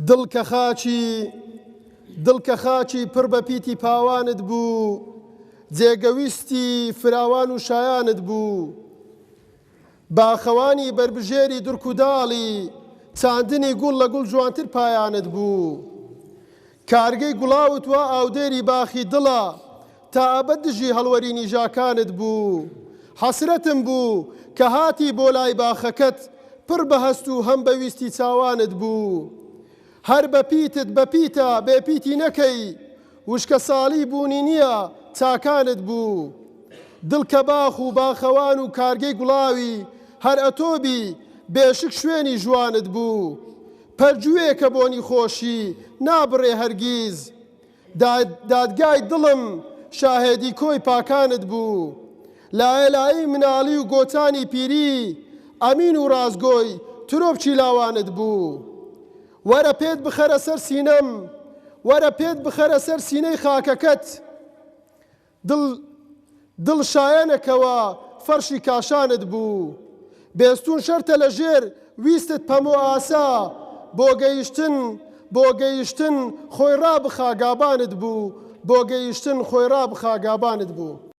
دڵ کە خاچی پڕ بە پیتی پاوانت بوو، جێگەویستی فراوان و شایانت بوو، باخەوانی بربژێری دورک و داڵی چاندنی گوڵ لە گوڵ جوانتر پایانت بوو، کارگەی گوڵاوت وا ئاودێری باخی دڵە تا ئەبەد دژی هەڵوەرینی ژاکانت بوو، حەسرەتم بوو کە هاتی بۆ لای باخەکەت پڕ بە هەست و هەم بەویستی چاوانت بوو، هەر بە پیتت بە پیتە بێپیتی نەکەی، وشکە ساڵی بوونی نییە چاکانت بوو، دڵ کە باخ و باخەوان و کارگەی گوڵاوی هەر ئەتۆبی بێشک شوێنی ژوانت بوو، پەرجوویەکە بۆنی خۆشی نابڕێ هەرگیز، دادگای دڵم شاهێدی کۆی پاکانت بوو، لایەلایی مناڵی و گۆچانی پیری ئەمین و ڕازگۆی ترۆپچی لاوانت بوو، وەرە پێت بخەرە سەر سینەم، وەرە پێت بخەرە سەر سینەی خاکەکەت، دڵ شایەنەکەوە فەرشی کاشانت بوو، بێستون شەرتە لە ژێر ویستت پەم و ئاسا، بۆ گەیشتن خۆی ڕابخا گابانت بوو، بۆ گەیشتن خۆی ڕابخا گابانت بوو.